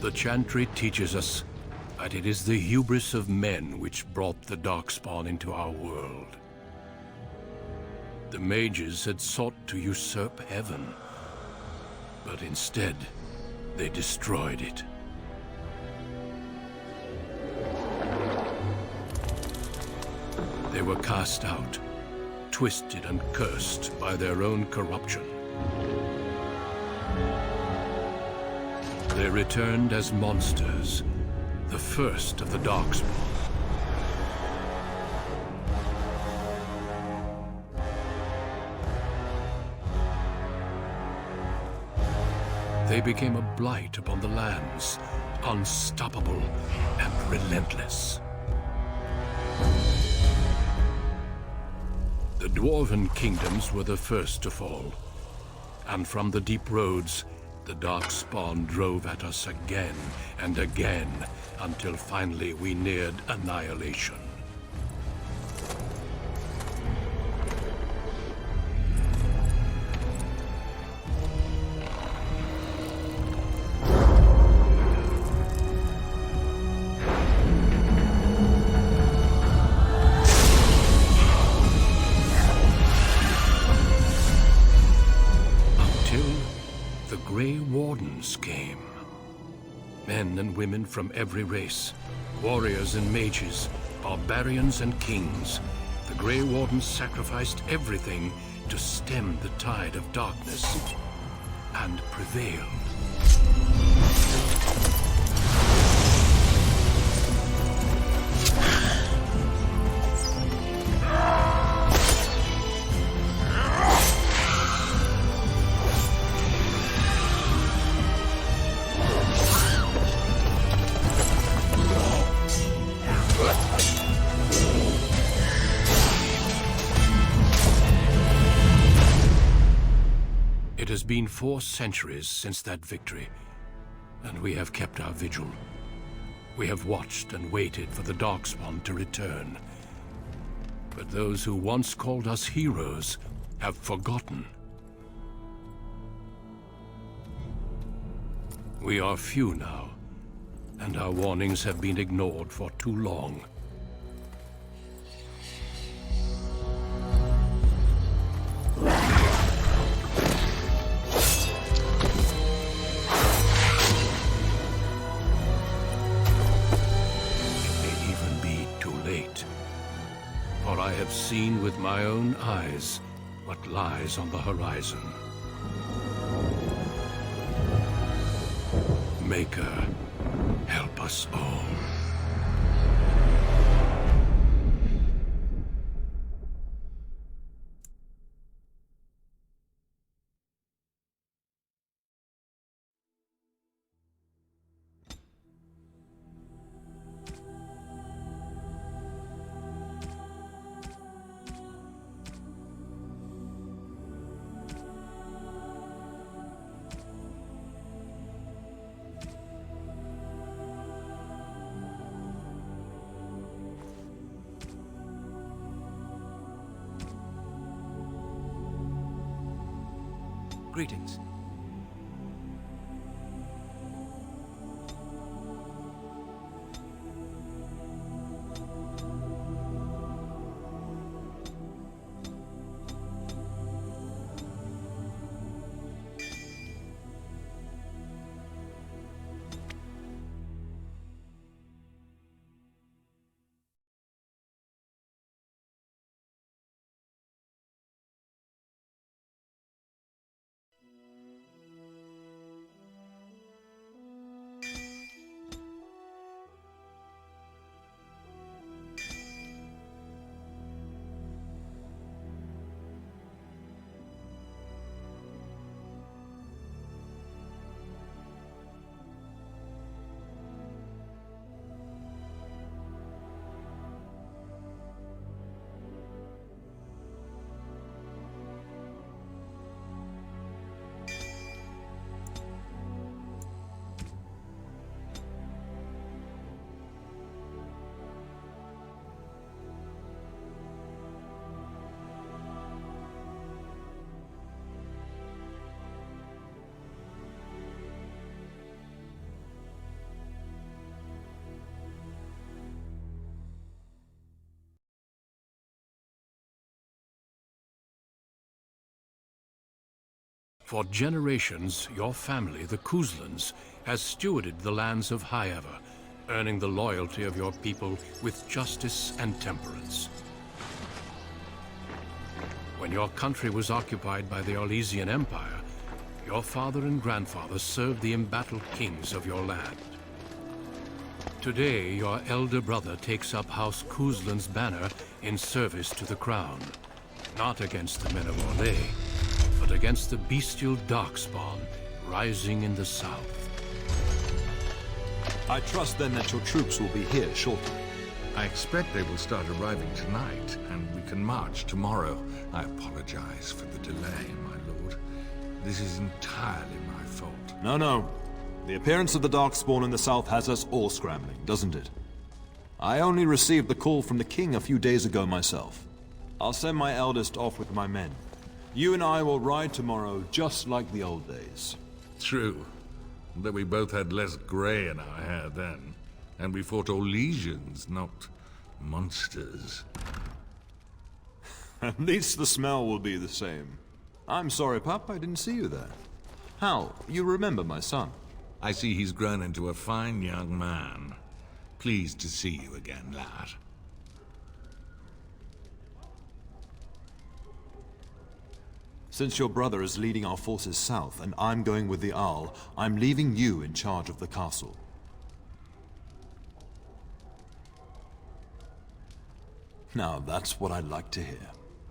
The Chantry teaches us that it is the hubris of men which brought the Darkspawn into our world. The mages had sought to usurp heaven, but instead, they destroyed it. They were cast out, twisted and cursed by their own corruption. They returned as monsters, the first of the Darkspawn. They became a blight upon the lands, unstoppable and relentless. The Dwarven kingdoms were the first to fall, and from the deep roads, the Darkspawn drove at us again and again, until finally we neared annihilation. Came. Men and women from every race, warriors and mages, barbarians and kings. The Grey Wardens sacrificed everything to stem the tide of darkness, and prevailed. It has been 4 centuries since that victory, and we have kept our vigil. We have watched and waited for the Darkspawn to return. But those who once called us heroes have forgotten. We are few now, and our warnings have been ignored for too long. For I have seen with my own eyes what lies on the horizon. Maker, help us all. Greetings. For generations, your family, the Couslands, has stewarded the lands of Highever, earning the loyalty of your people with justice and temperance. When your country was occupied by the Orlesian Empire, your father and grandfather served the embattled kings of your land. Today, your elder brother takes up House Cousland's banner in service to the crown, not against the men of Orlais, but against the bestial darkspawn rising in the south. I trust then that your troops will be here shortly. I expect they will start arriving tonight, and we can march tomorrow. I apologize for the delay, my lord. This is entirely my fault. No. The appearance of the Darkspawn in the south has us all scrambling, doesn't it? I only received the call from the king a few days ago myself. I'll send my eldest off with my men. You and I will ride tomorrow just like the old days. True. Though we both had less grey in our hair then. And we fought Orlesians, not monsters. At least the smell will be the same. I'm sorry, pup, I didn't see you there. Hal, you remember my son? I see he's grown into a fine young man. Pleased to see you again, lad. Since your brother is leading our forces south and I'm going with the Owl, I'm leaving you in charge of the castle. Now, that's what I'd like to hear.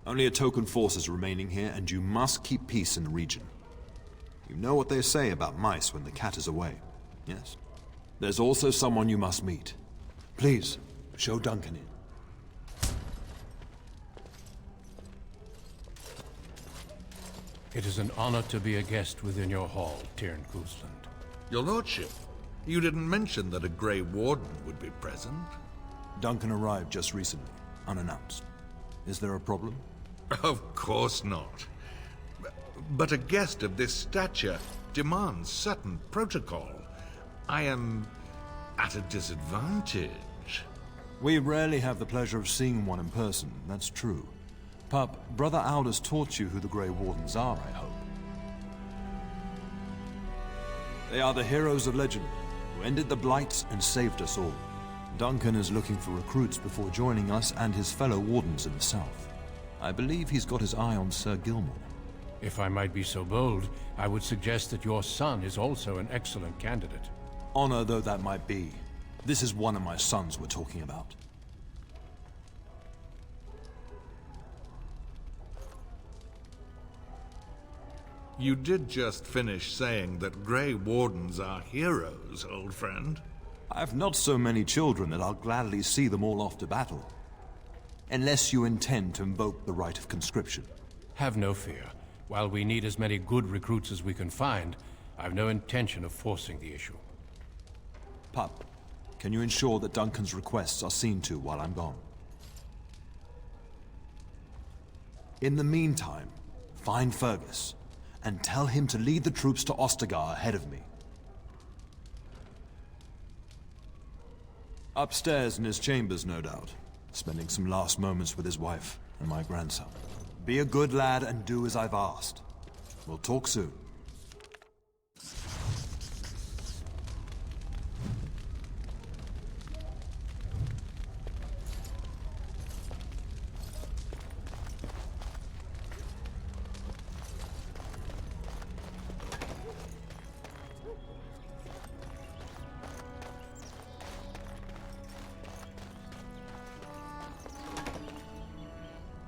Only a token force is remaining here, and you must keep peace in the region. You know what they say about mice when the cat is away, yes? There's also someone you must meet. Please, show Duncan in. It is an honor to be a guest within your hall, Tyrn Cousland. Your lordship, you didn't mention that a Grey Warden would be present. Duncan arrived just recently, unannounced. Is there a problem? Of course not. But a guest of this stature demands certain protocol. I am at a disadvantage. We rarely have the pleasure of seeing one in person, that's true. Pup, Brother Aldous taught you who the Grey Wardens are, I hope. They are the heroes of legend, who ended the blights and saved us all. Duncan is looking for recruits before joining us and his fellow Wardens in the south. I believe he's got his eye on Sir Gilmore. If I might be so bold, I would suggest that your son is also an excellent candidate. Honor though that might be, this is one of my sons we're talking about. You did just finish saying that Grey Wardens are heroes, old friend. I have not so many children that I'll gladly see them all off to battle. Unless you intend to invoke the right of conscription. Have no fear. While we need as many good recruits as we can find, I've no intention of forcing the issue. Pup, can you ensure that Duncan's requests are seen to while I'm gone? In the meantime, find Fergus, and tell him to lead the troops to Ostagar ahead of me. Upstairs in his chambers, no doubt. Spending some last moments with his wife and my grandson. Be a good lad and do as I've asked. We'll talk soon.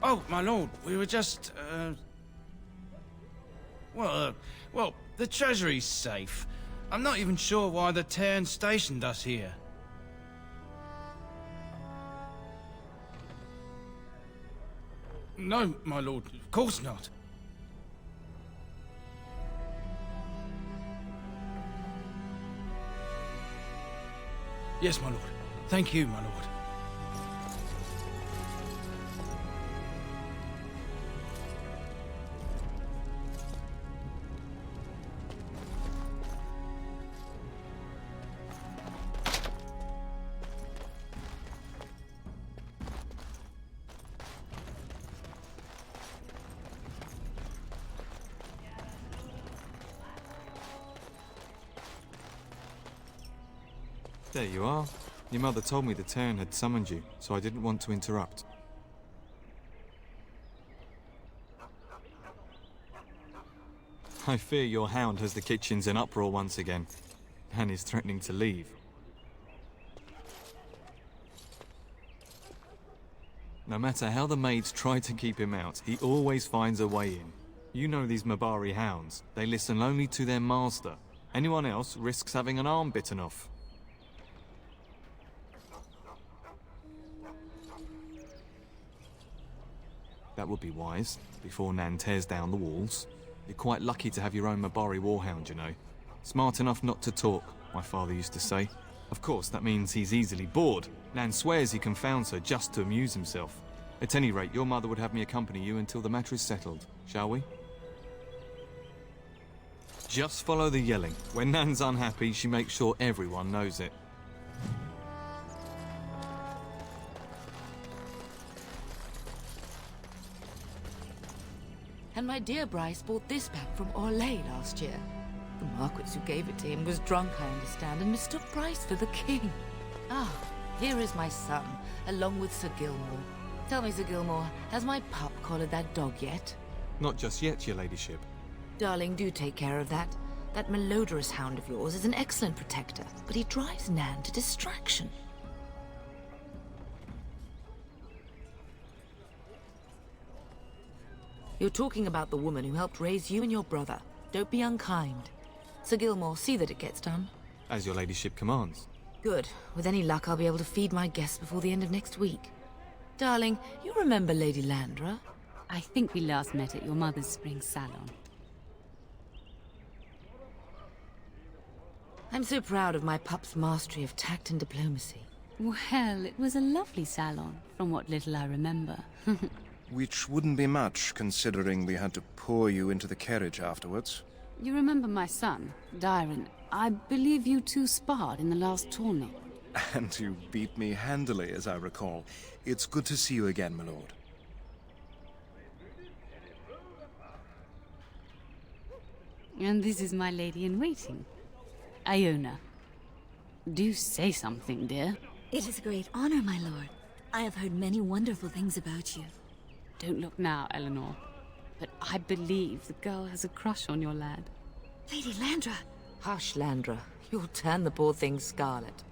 Oh, my lord, we were just, well, the treasury's safe. I'm not even sure why the Tyrn stationed us here. No, my lord, of course not. Yes, my lord. Thank you, my lord. There you are. Your mother told me the Terran had summoned you, so I didn't want to interrupt. I fear your hound has the kitchens in uproar once again, and is threatening to leave. No matter how the maids try to keep him out, he always finds a way in. You know these Mabari hounds. They listen only to their master. Anyone else risks having an arm bitten off. That would be wise, before Nan tears down the walls. You're quite lucky to have your own Mabari warhound, you know. Smart enough not to talk, my father used to say. Of course, that means he's easily bored. Nan swears he confounds her just to amuse himself. At any rate, your mother would have me accompany you until the matter is settled, shall we? Just follow the yelling. When Nan's unhappy, she makes sure everyone knows it. And my dear Bryce bought this back from Orlais last year. The Marquis who gave it to him was drunk, I understand, and mistook Bryce for the king. Ah, here is my son, along with Sir Gilmore. Tell me, Sir Gilmore, has my pup collared that dog yet? Not just yet, your ladyship. Darling, do take care of that. That malodorous hound of yours is an excellent protector, but he drives Nan to distraction. You're talking about the woman who helped raise you and your brother. Don't be unkind. Sir Gilmore, see that it gets done. As your ladyship commands. Good. With any luck, I'll be able to feed my guests before the end of next week. Darling, you remember Lady Landra? I think we last met at your mother's spring salon. I'm so proud of my pup's mastery of tact and diplomacy. Well, it was a lovely salon, from what little I remember. Which wouldn't be much, considering we had to pour you into the carriage afterwards. You remember my son, Dyron. I believe you two sparred in the last tourney. And you beat me handily, as I recall. It's good to see you again, my lord. And this is my lady-in-waiting, Iona. Do say something, dear. It is a great honor, my lord. I have heard many wonderful things about you. Don't look now, Eleanor. But I believe the girl has a crush on your lad. Lady Landra! Hush, Landra. You'll turn the poor thing scarlet.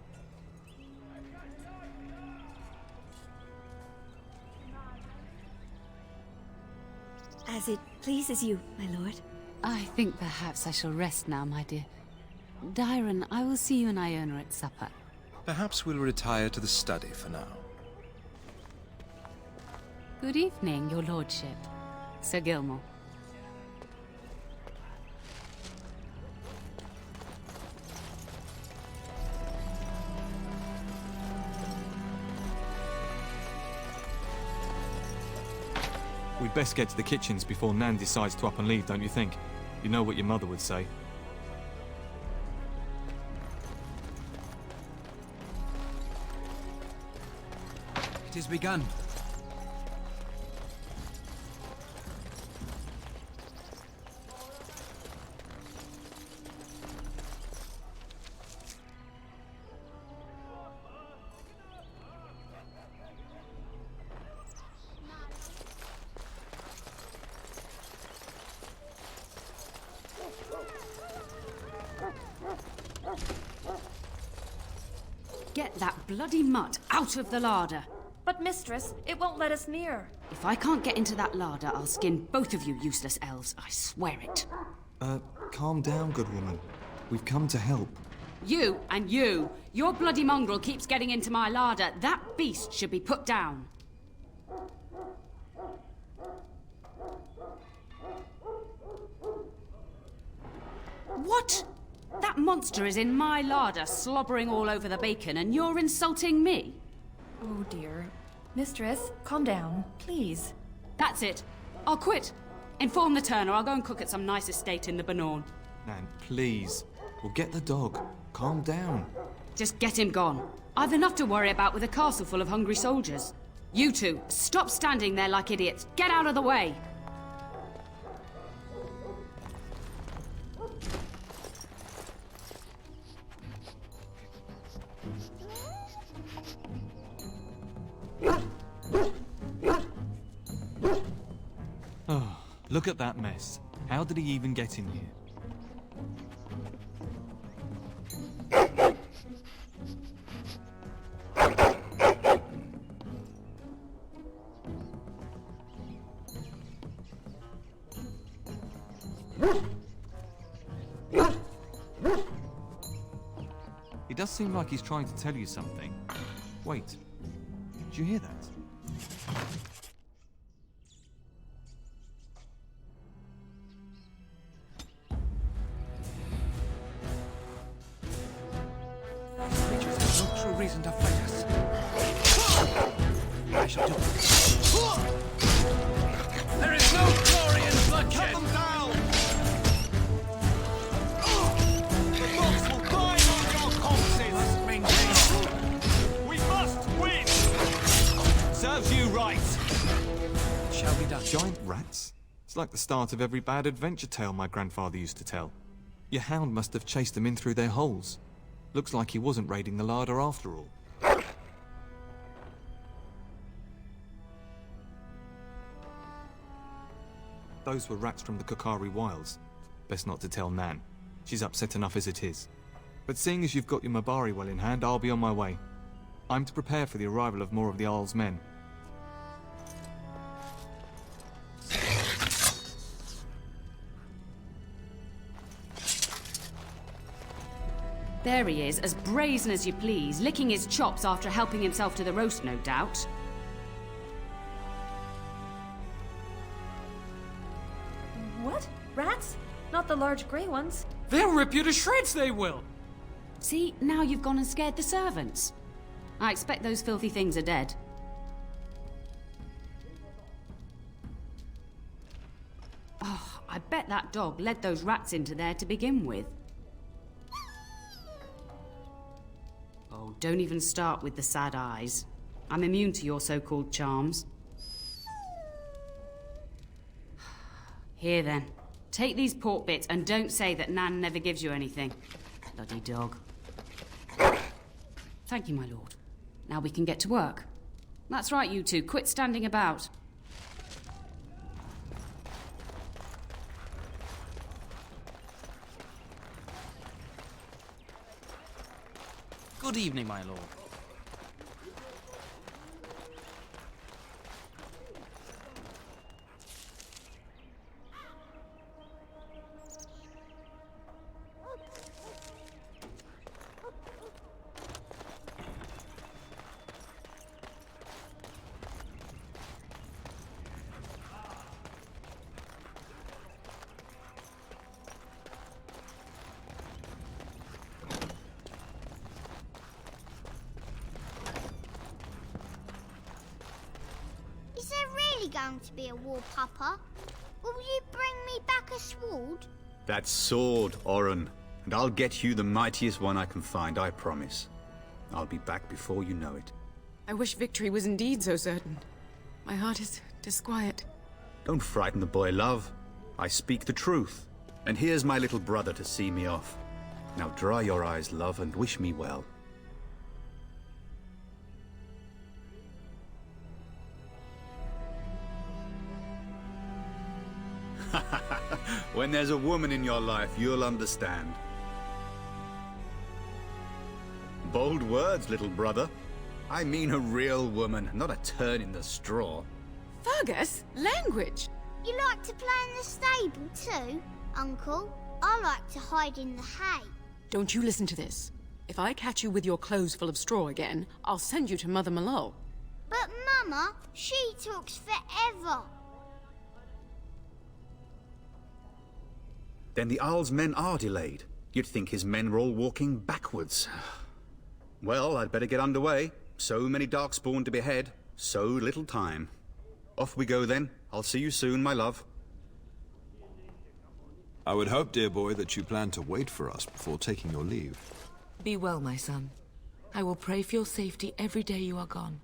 As it pleases you, my lord. I think perhaps I shall rest now, my dear. Dyron, I will see you and Iona at supper. Perhaps we'll retire to the study for now. Good evening, your lordship. Sir Gilmore. We'd best get to the kitchens before Nan decides to up and leave, don't you think? You know what your mother would say. It has begun. Get that bloody mutt out of the larder. But mistress, it won't let us near. If I can't get into that larder, I'll skin both of you useless elves, I swear it. Calm down, good woman. We've come to help. You and you! Your bloody mongrel keeps getting into my larder. That beast should be put down. What? That monster is in my larder, slobbering all over the bacon, and you're insulting me? Oh dear. Mistress, calm down, please. That's it. I'll quit. Inform the turner. I'll go and cook at some nice estate in the Banorn. Nan, please. We'll get the dog. Calm down. Just get him gone. I've enough to worry about with a castle full of hungry soldiers. You two, stop standing there like idiots. Get out of the way! Look at that mess. How did he even get in here? It does seem like he's trying to tell you something. Wait, did you hear that? Creatures have no true reason to fight us. I shall do it. There is no glory in bloodshed! Cut them down! The box will die on your corpses! We must win! Serves you right! Shall be done. Giant rats? It's like the start of every bad adventure tale my grandfather used to tell. Your hound must have chased them in through their holes. Looks like he wasn't raiding the larder after all. Those were rats from the Kokari Wilds. Best not to tell Nan. She's upset enough as it is. But seeing as you've got your Mabari well in hand, I'll be on my way. I'm to prepare for the arrival of more of the Isle's men. There he is, as brazen as you please, licking his chops after helping himself to the roast, no doubt. What? Rats? Not the large grey ones. They'll rip you to shreds, they will! See, now you've gone and scared the servants. I expect those filthy things are dead. Oh, I bet that dog led those rats into there to begin with. Oh, don't even start with the sad eyes. I'm immune to your so-called charms. Here then, take these pork bits and don't say that Nan never gives you anything. Bloody dog. Thank you, my lord. Now we can get to work. That's right, you two. Quit standing about. Good evening, my lord. Is there really going to be a war, Papa? Will you bring me back a sword? That sword, Oren. And I'll get you the mightiest one I can find, I promise. I'll be back before you know it. I wish victory was indeed so certain. My heart is disquiet. Don't frighten the boy, love. I speak the truth. And here's my little brother to see me off. Now dry your eyes, love, and wish me well. When there's a woman in your life, you'll understand. Bold words, little brother. I mean a real woman, not a turn in the straw. Fergus, language! You like to play in the stable too, Uncle? I like to hide in the hay. Don't you listen to this. If I catch you with your clothes full of straw again, I'll send you to Mother Malone. But Mama, she talks forever. Then the Isle's men are delayed. You'd think his men were all walking backwards. Well, I'd better get underway. So many darkspawn to behead, so little time. Off we go then. I'll see you soon, my love. I would hope, dear boy, that you plan to wait for us before taking your leave. Be well, my son. I will pray for your safety every day you are gone.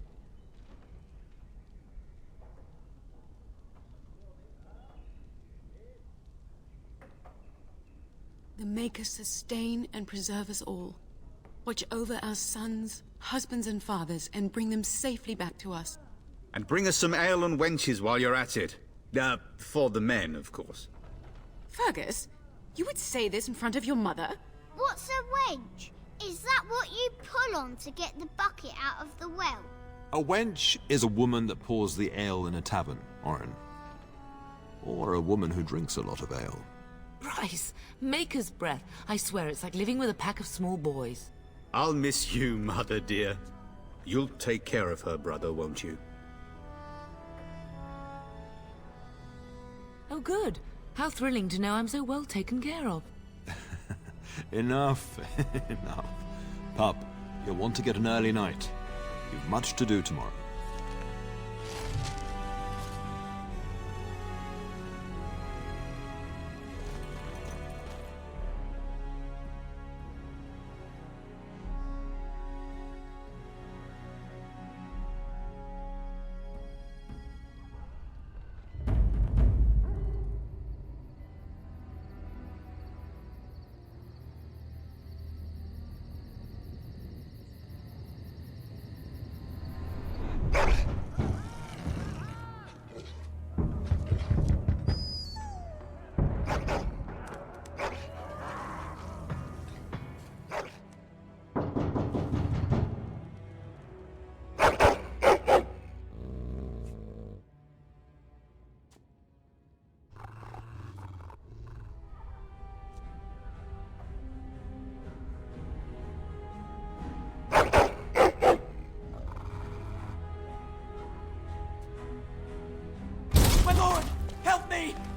The Maker sustain and preserve us all. Watch over our sons, husbands and fathers, and bring them safely back to us. And bring us some ale and wenches while you're at it. For the men, of course. Fergus, you would say this in front of your mother? What's a wench? Is that what you pull on to get the bucket out of the well? A wench is a woman that pours the ale in a tavern, Orin. Or a woman who drinks a lot of ale. Bryce, maker's breath. I swear it's like living with a pack of small boys. I'll miss you, Mother dear. You'll take care of her brother, won't you? Oh, good. How thrilling to know I'm so well taken care of. Enough, enough. Pup, you'll want to get an early night. You've much to do tomorrow.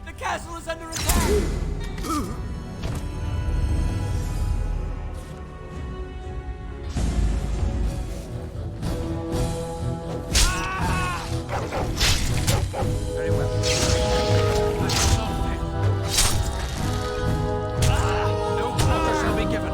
The castle is under attack! Very well. No quarter shall be given.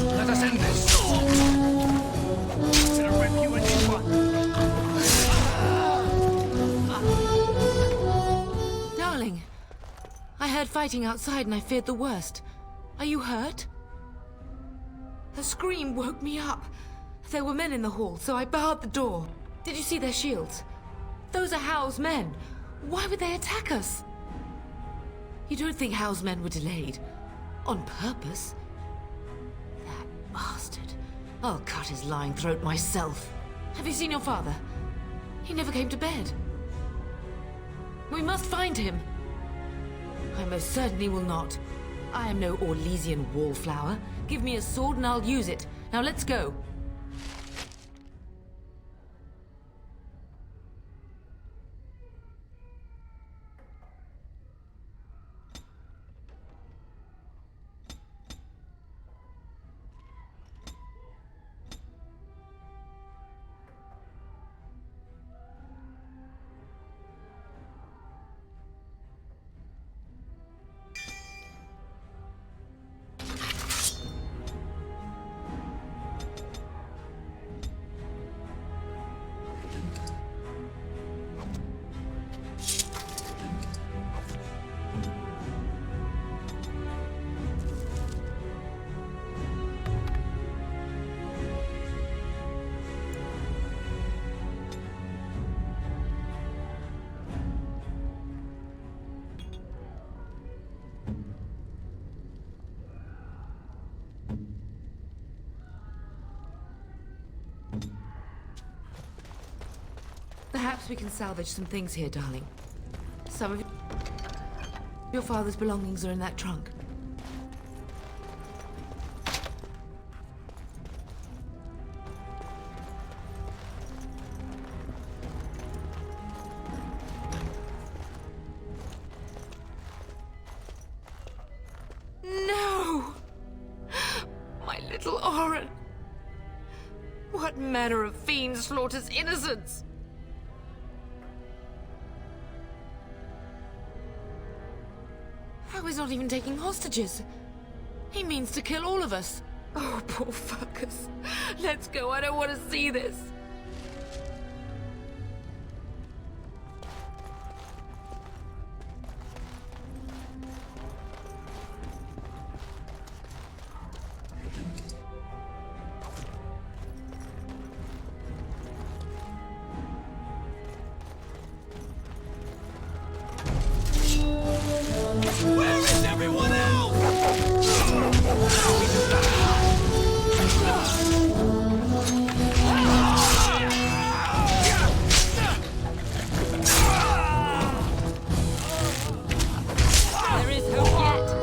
Let us end this. Gonna rip you a new one. Darling, I heard fighting outside and I feared the worst. Are you hurt? A scream woke me up. There were men in the hall, so I barred the door. Did you see their shields? Those are Howe's men. Why would they attack us? You don't think Howe's men were delayed? On purpose? That bastard. I'll cut his lying throat myself. Have you seen your father? He never came to bed. We must find him. I most certainly will not. I am no Orlesian wallflower. Give me a sword and I'll use it. Now let's go. Perhaps we can salvage some things here, darling. Some of your father's belongings are in that trunk. No! What manner of fiend slaughters innocents? How he's not even taking hostages? He means to kill all of us. Oh, poor fuckers. Let's go, I don't want to see this. Where is everyone else? There is hope yet.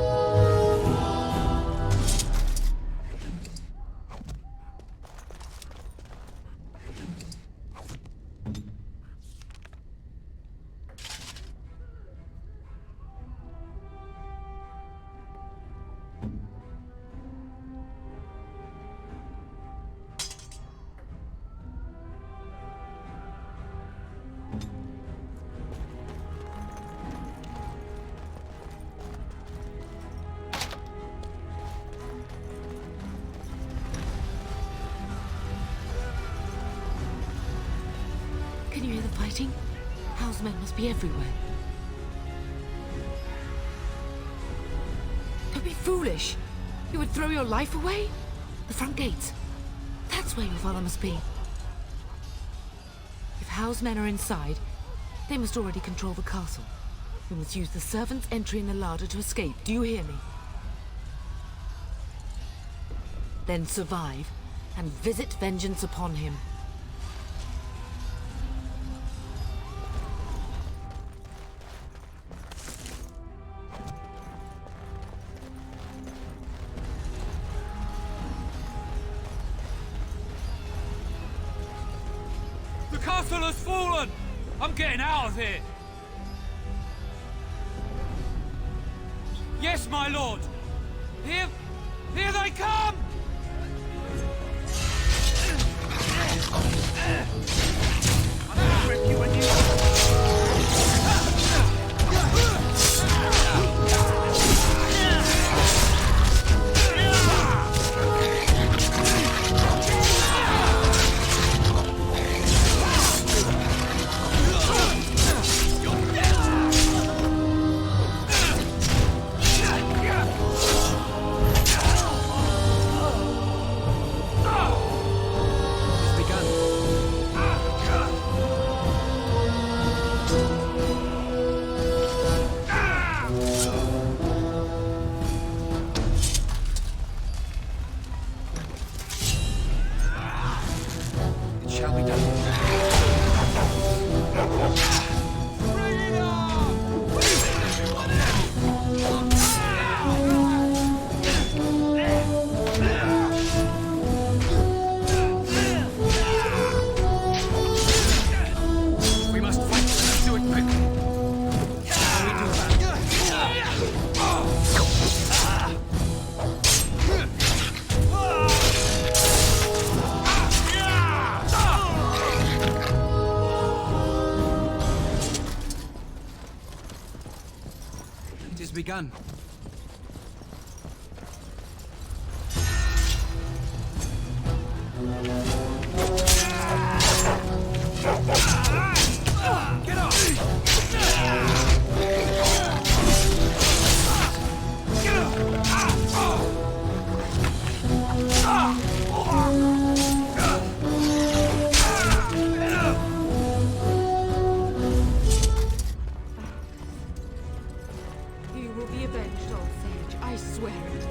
Can you hear the fighting? House men must be everywhere. Don't be foolish. You would throw your life away? The front gates. That's where your father must be. If House men are inside, they must already control the castle. We must use the servants' entry in the larder to escape. Do you hear me? Then survive and visit vengeance upon him. The castle has fallen! I'm getting out of here! Yes, my lord! Here they come! I'm gonna rip you a new begun. Get off! You will be avenged, old sage. I swear it.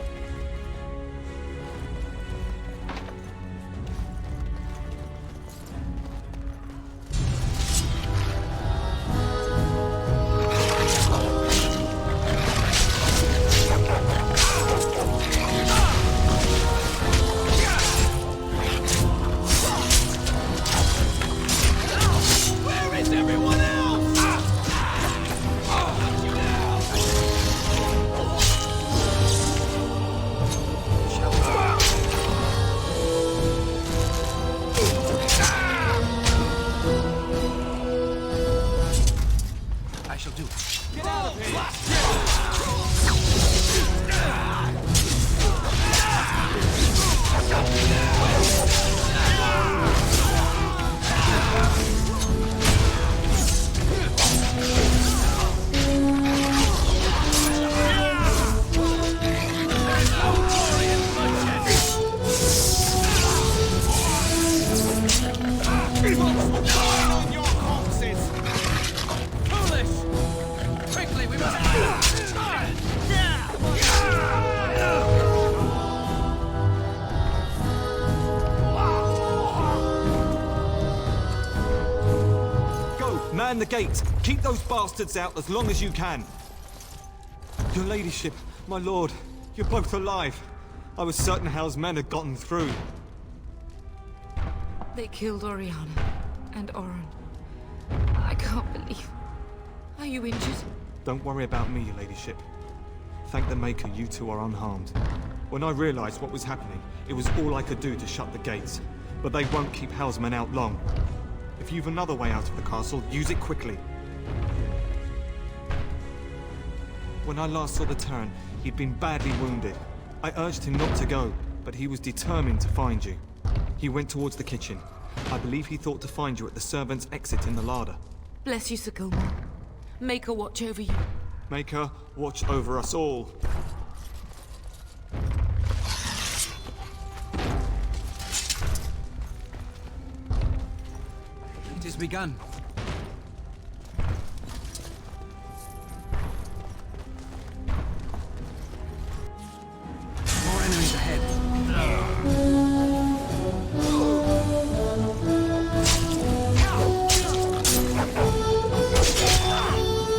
Where is everyone else? do it. Get out of here! Quickly, we must... Go, man the gate. Keep those bastards out as long as you can. Your ladyship, my lord, you're both alive. I was certain Hal's men had gotten through. They killed Oriana and Oren. I can't believe... Are you injured? Don't worry about me, your ladyship. Thank the Maker you two are unharmed. When I realized what was happening, it was all I could do to shut the gates. But they won't keep Hal's men out long. If you've another way out of the castle, use it quickly. When I last saw the Terran, he'd been badly wounded. I urged him not to go, but he was determined to find you. He went towards the kitchen. I believe he thought to find you at the servants' exit in the larder. Bless you, Sir Gilmore. Make her watch over you. Make her watch over us all. It has begun. More enemies ahead.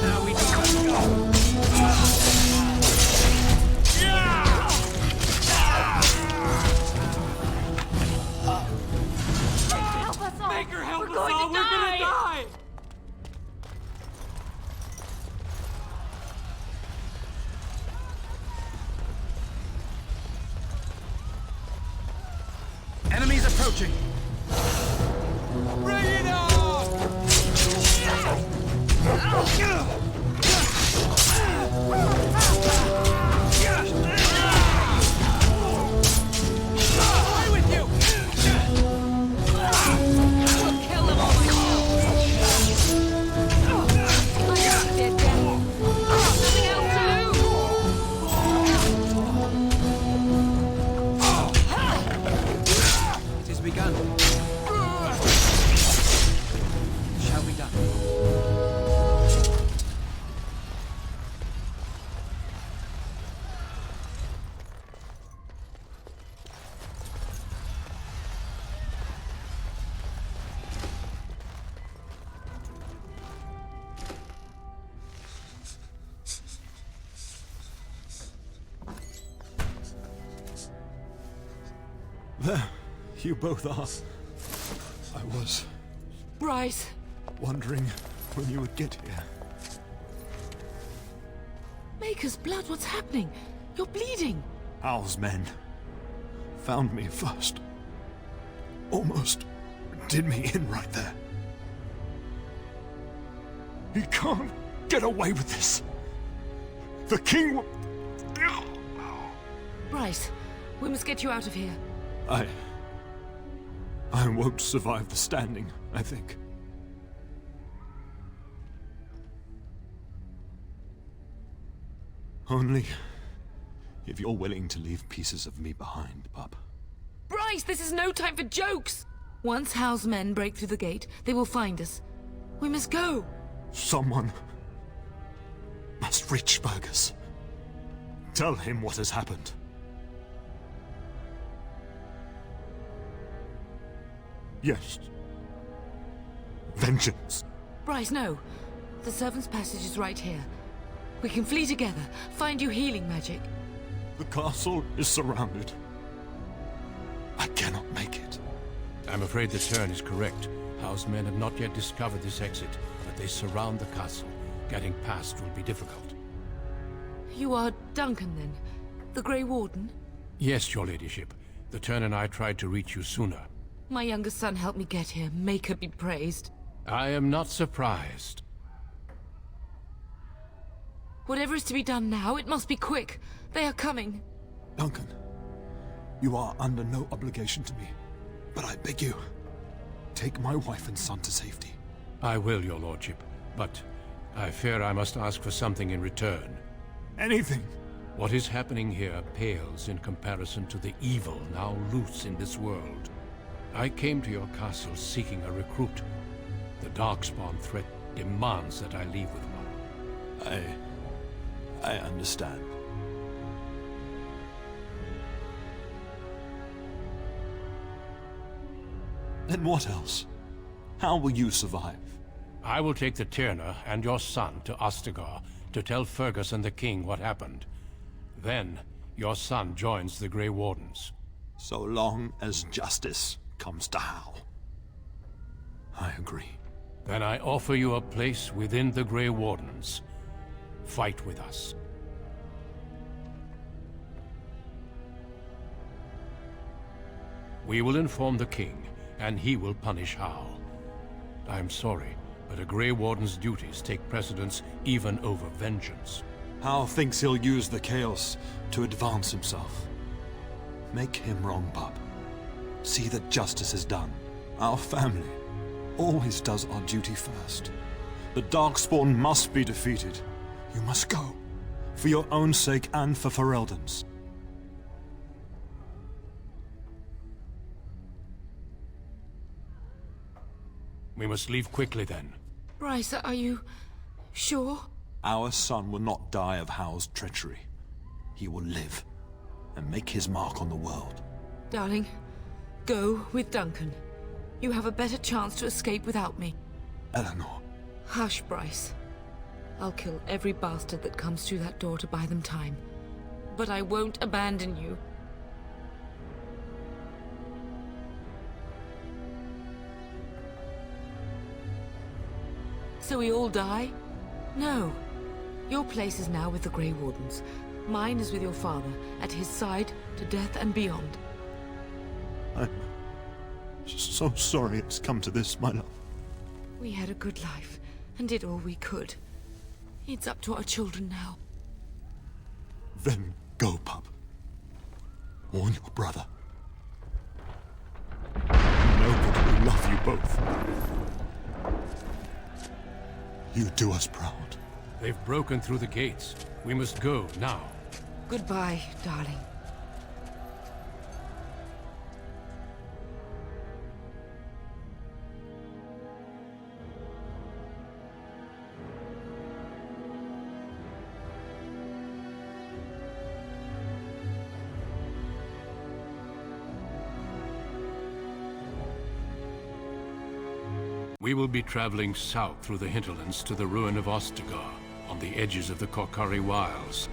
Now we just go. Help us all! Make her help We're us going all! to We're gonna die! die! Enemies approaching! Bring it on! Away with you! We'll kill them all myself. Dead then. Nothing else to lose. It has begun. It shall be done. There, you both are. I was Bryce, wondering when you would get here. Maker's blood, what's happening? You're bleeding. Hal's men found me first. Almost did me in right there. He can't get away with this. The king will... Bryce, we must get you out of here. I won't survive the standing, I think. Only if you're willing to leave pieces of me behind, pup. Bryce, this is no time for jokes! Once Hal's men break through the gate, they will find us. We must go. Someone must reach Fergus. Tell him what has happened. Yes. Vengeance. Bryce, no. The servant's passage is right here. We can flee together, find you healing magic. The castle is surrounded. I cannot make it. I'm afraid the Terran is correct. House men have not yet discovered this exit, but they surround the castle. Getting past will be difficult. You are Duncan, then? The Grey Warden? Yes, your ladyship. The Terran and I tried to reach you sooner. My youngest son helped me get here. Make her be praised. I am not surprised. Whatever is to be done now, it must be quick. They are coming. Duncan, you are under no obligation to me, but I beg you, take my wife and son to safety. I will, your lordship, but I fear I must ask for something in return. Anything. What is happening here pales in comparison to the evil now loose in this world. I came to your castle seeking a recruit. The Darkspawn threat demands that I leave with one. I understand. Then what else? How will you survive? I will take the Tyrna and your son to Ostagar to tell Fergus and the king what happened. Then, your son joins the Grey Wardens. So long as justice comes to Hal. I agree. Then I offer you a place within the Grey Wardens. Fight with us. We will inform the king, and he will punish Hal. I'm sorry, but a Grey Warden's duties take precedence even over vengeance. Hal thinks he'll use the chaos to advance himself. Make him wrong, bub. See that justice is done. Our family always does our duty first. The Darkspawn must be defeated. You must go. For your own sake and for Ferelden's. We must leave quickly then. Bryce, are you sure? Our son will not die of Hal's treachery. He will live and make his mark on the world. Darling, go with Duncan. You have a better chance to escape without me. Eleanor. Hush, Bryce. I'll kill every bastard that comes through that door to buy them time. But I won't abandon you. So we all die? No. Your place is now with the Grey Wardens. Mine is with your father, at his side, to death and beyond. I'm so sorry it's come to this, my love. We had a good life, and did all we could. It's up to our children now. Then go, pup. Warn your brother. Know that we love you both. You do us proud. They've broken through the gates. We must go now. Goodbye, darling. We will be traveling south through the hinterlands to the ruin of Ostagar, on the edges of the Korkari Wilds.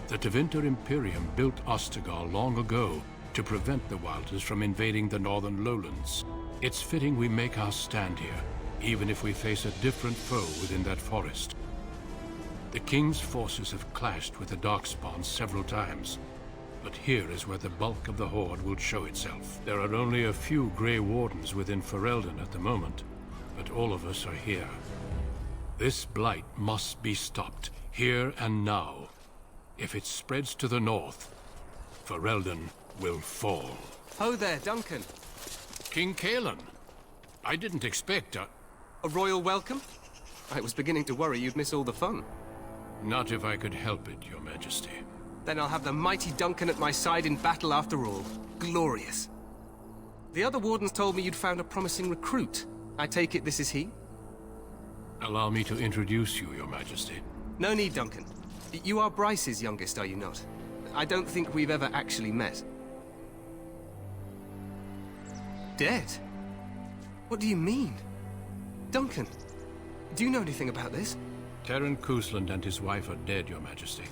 The Tevinter Imperium built Ostagar long ago to prevent the Wilders from invading the northern lowlands. It's fitting we make our stand here, even if we face a different foe within that forest. The King's forces have clashed with the Darkspawn several times, but here is where the bulk of the Horde will show itself. There are only a few Grey Wardens within Ferelden at the moment, but all of us are here. This blight must be stopped, here and now. If it spreads to the north, Ferelden will fall. Ho there, Duncan. King Cousland. I didn't expect a royal welcome? I was beginning to worry you'd miss all the fun. Not if I could help it, Your Majesty. Then I'll have the mighty Duncan at my side in battle after all. Glorious. The other wardens told me you'd found a promising recruit. I take it this is he? Allow me to introduce you, Your Majesty. No need, Duncan. You are Bryce's youngest, are you not? I don't think we've ever actually met. Dead? What do you mean? Duncan, do you know anything about this? Terran Cousland and his wife are dead, Your Majesty.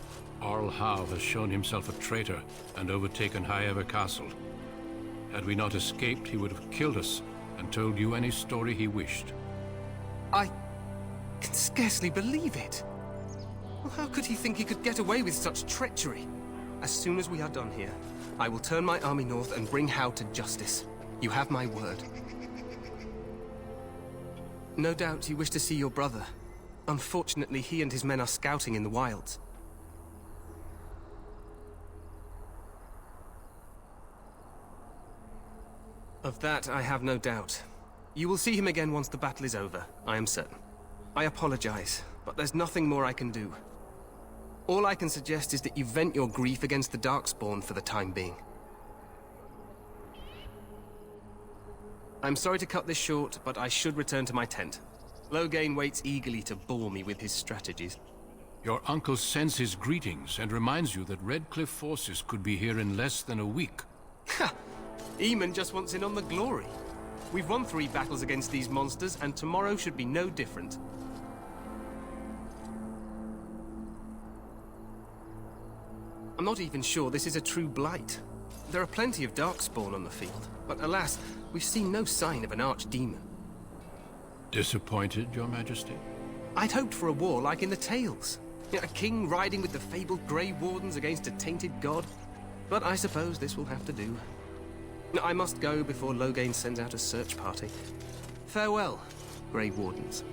Arl Howe has shown himself a traitor and overtaken Highever Castle. Had we not escaped, he would have killed us and told you any story he wished. I can scarcely believe it. Well, how could he think he could get away with such treachery? As soon as we are done here, I will turn my army north and bring Howe to justice. You have my word. No doubt you wish to see your brother. Unfortunately, he and his men are scouting in the wilds. Of that, I have no doubt. You will see him again once the battle is over, I am certain. I apologize, but there's nothing more I can do. All I can suggest is that you vent your grief against the Darkspawn for the time being. I'm sorry to cut this short, but I should return to my tent. Loghain waits eagerly to bore me with his strategies. Your uncle sends his greetings and reminds you that Redcliffe forces could be here in less than a week. Ha! Eamon just wants in on the glory. We've won 3 battles against these monsters, and tomorrow should be no different. I'm not even sure this is a true blight. There are plenty of Darkspawn on the field, but alas, we've seen no sign of an archdemon. Disappointed, Your Majesty? I'd hoped for a war like in the tales. A king riding with the fabled Grey Wardens against a tainted god. But I suppose this will have to do. I must go before Loghain sends out a search party. Farewell, Grey Wardens.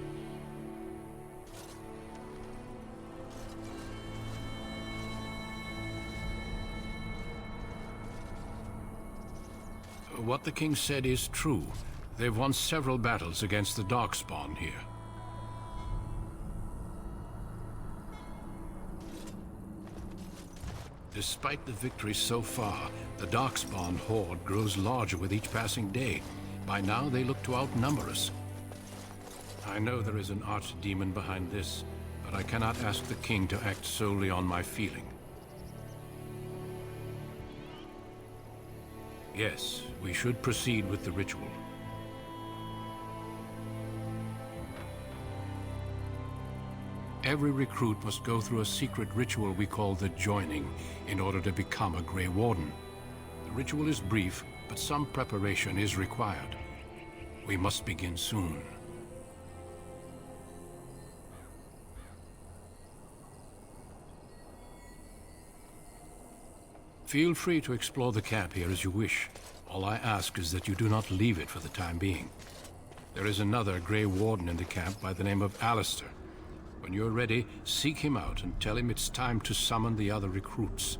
What the king said is true. They've won several battles against the Darkspawn here. Despite the victories so far, the Darkspawn horde grows larger with each passing day. By now, they look to outnumber us. I know there is an archdemon behind this, but I cannot ask the king to act solely on my feeling. Yes, we should proceed with the ritual. Every recruit must go through a secret ritual we call the Joining in order to become a Grey Warden. The ritual is brief, but some preparation is required. We must begin soon. Feel free to explore the camp here as you wish. All I ask is that you do not leave it for the time being. There is another Grey Warden in the camp by the name of Alistair. When you're ready, seek him out and tell him it's time to summon the other recruits.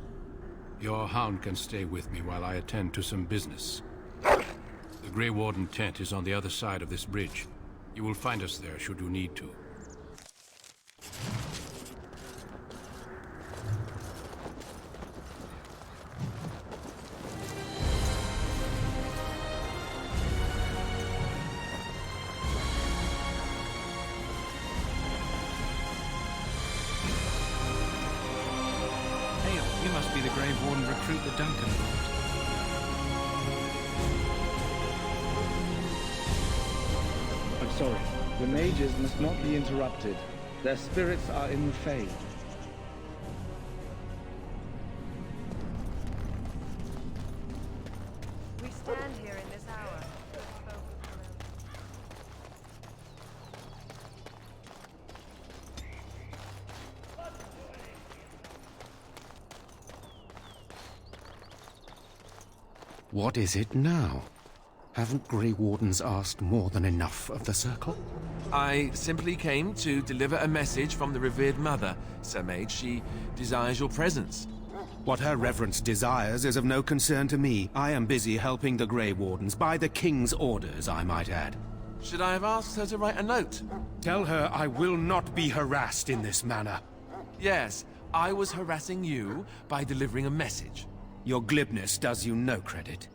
Your hound can stay with me while I attend to some business. The Grey Warden tent is on the other side of this bridge. You will find us there should you need to. You must be the Grey Warden recruit the Duncan brought. I'm sorry. The mages must not be interrupted. Their spirits are in the Fade. We stand here in this hour. What is it now? Haven't Grey Wardens asked more than enough of the Circle? I simply came to deliver a message from the revered mother, Sir Mage. She desires your presence. What her reverence desires is of no concern to me. I am busy helping the Grey Wardens, by the King's orders, I might add. Should I have asked her to write a note? Tell her I will not be harassed in this manner. Yes, I was harassing you by delivering a message. Your glibness does you no credit.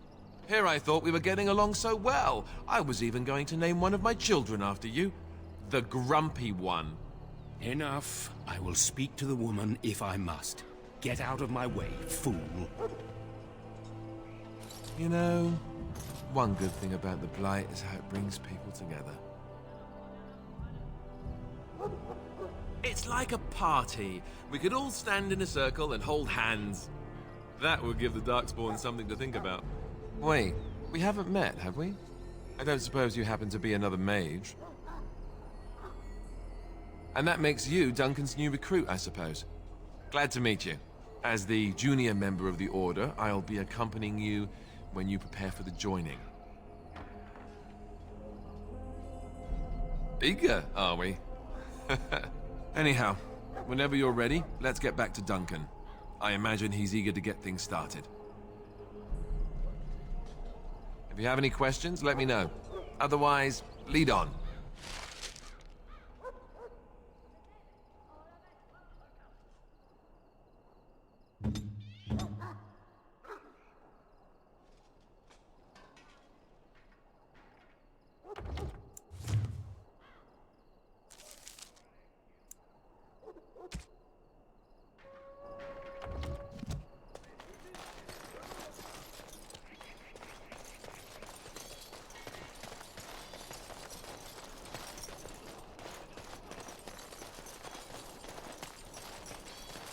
Here I thought we were getting along so well. I was even going to name one of my children after you. The Grumpy One. Enough. I will speak to the woman if I must. Get out of my way, fool. You know, one good thing about the Blight is how it brings people together. It's like a party. We could all stand in a circle and hold hands. That would give the Darkspawn something to think about. Wait, we haven't met, have we? I don't suppose you happen to be another mage. And that makes you Duncan's new recruit, I suppose. Glad to meet you. As the junior member of the Order, I'll be accompanying you when you prepare for the joining. Eager, are we? Anyhow, whenever you're ready, let's get back to Duncan. I imagine he's eager to get things started. If you have any questions, let me know. Otherwise, lead on.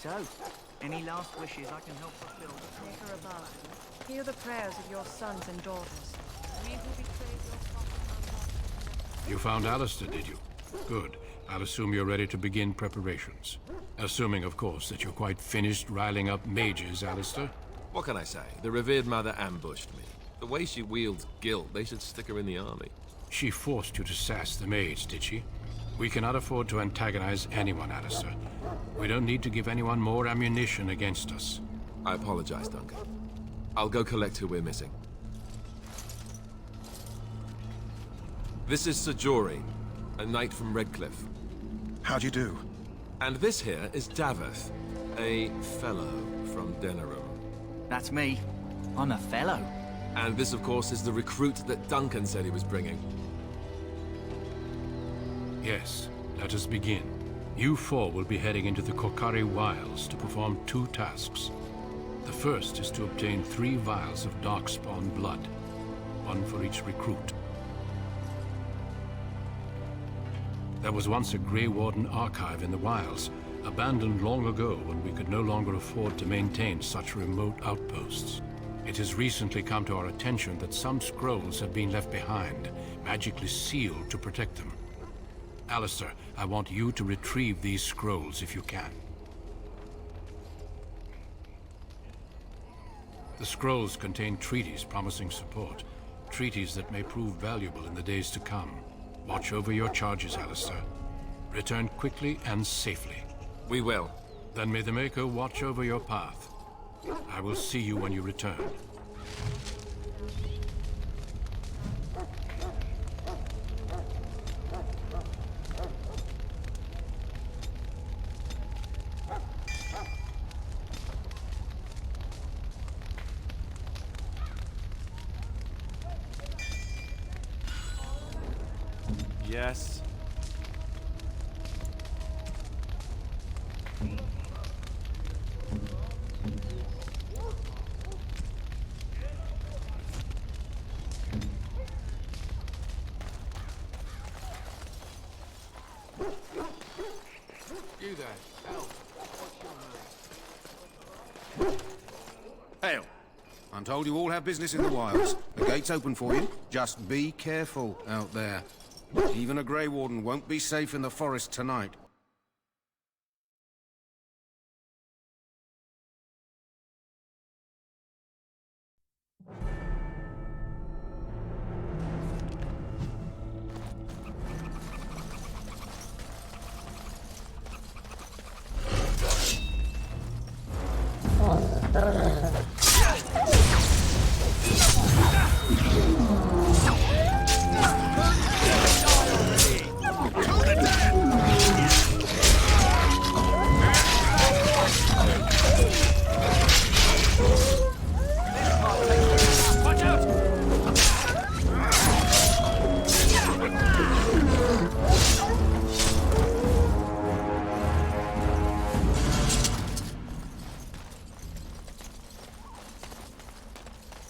So, any last wishes I can help fulfill? Make her a bow. Hear the prayers of your sons and daughters. We who betrayed your father. You found Alistair, did you? Good. I'll assume you're ready to begin preparations. Assuming, of course, that you're quite finished riling up mages, Alistair. What can I say? The revered mother ambushed me. The way she wields guilt, they should stick her in the army. She forced you to sass the maids, did she? We cannot afford to antagonize anyone, Alistair. We don't need to give anyone more ammunition against us. I apologize, Duncan. I'll go collect who we're missing. This is Sir Jory, a knight from Redcliffe. How do you do? And this here is Daveth, a fellow from Denerim. That's me. I'm a fellow. And this, of course, is the recruit that Duncan said he was bringing. Yes, let us begin. You four will be heading into the Kokari Wilds to perform 2 tasks. The first is to obtain 3 vials of Darkspawn blood, 1 for each recruit. There was once a Grey Warden archive in the wilds, abandoned long ago when we could no longer afford to maintain such remote outposts. It has recently come to our attention that some scrolls have been left behind, magically sealed to protect them. Alistair, I want you to retrieve these scrolls if you can. The scrolls contain treaties promising support, treaties that may prove valuable in the days to come. Watch over your charges, Alistair. Return quickly and safely. We will. Then may the Maker watch over your path. I will see you when you return. Yes. You there, Elf. What's your name? Hail. I'm told you all have business in the wilds. The gate's open for you. Just be careful out there. Even a Grey Warden won't be safe in the forest tonight.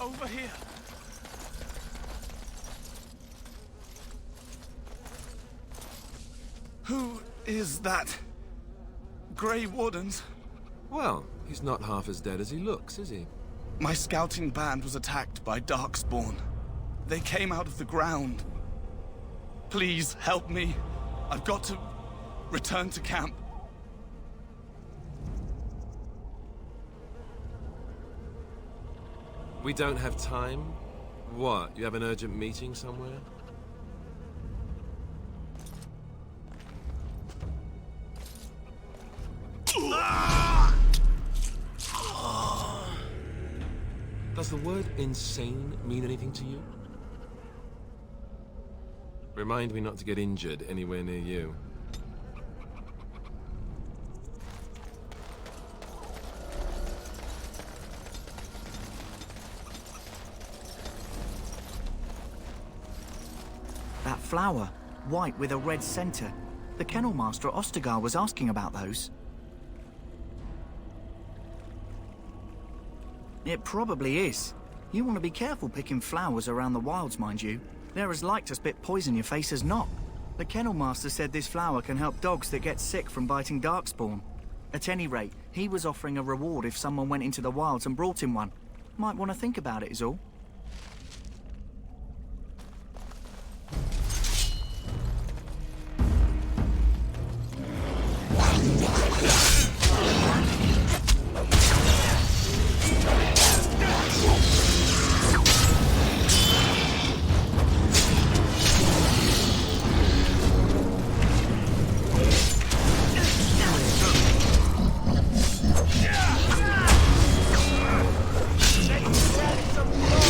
Over here. Who is that? Grey Wardens? Well, he's not half as dead as he looks, is he? My scouting band was attacked by Darkspawn. They came out of the ground. Please help me. I've got to return to camp. We don't have time? What, you have an urgent meeting somewhere? Does the word insane mean anything to you? Remind me not to get injured anywhere near you. That flower, white with a red center. The kennel master at Ostagar was asking about those. It probably is. You want to be careful picking flowers around the wilds, mind you. They're as like to spit poison in your face as not. The kennel master said this flower can help dogs that get sick from biting darkspawn. At any rate, he was offering a reward if someone went into the wilds and brought him one. Might want to think about it is all. Some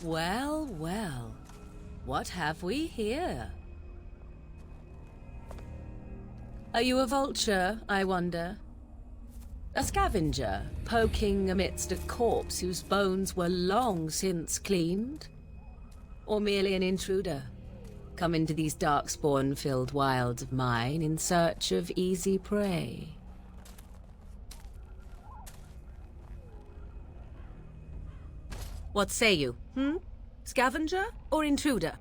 Well, well. What have we here? Are you a vulture, I wonder? A scavenger, poking amidst a corpse whose bones were long since cleaned? Or merely an intruder, come into these darkspawn-filled wilds of mine in search of easy prey? What say you, Scavenger or intruder?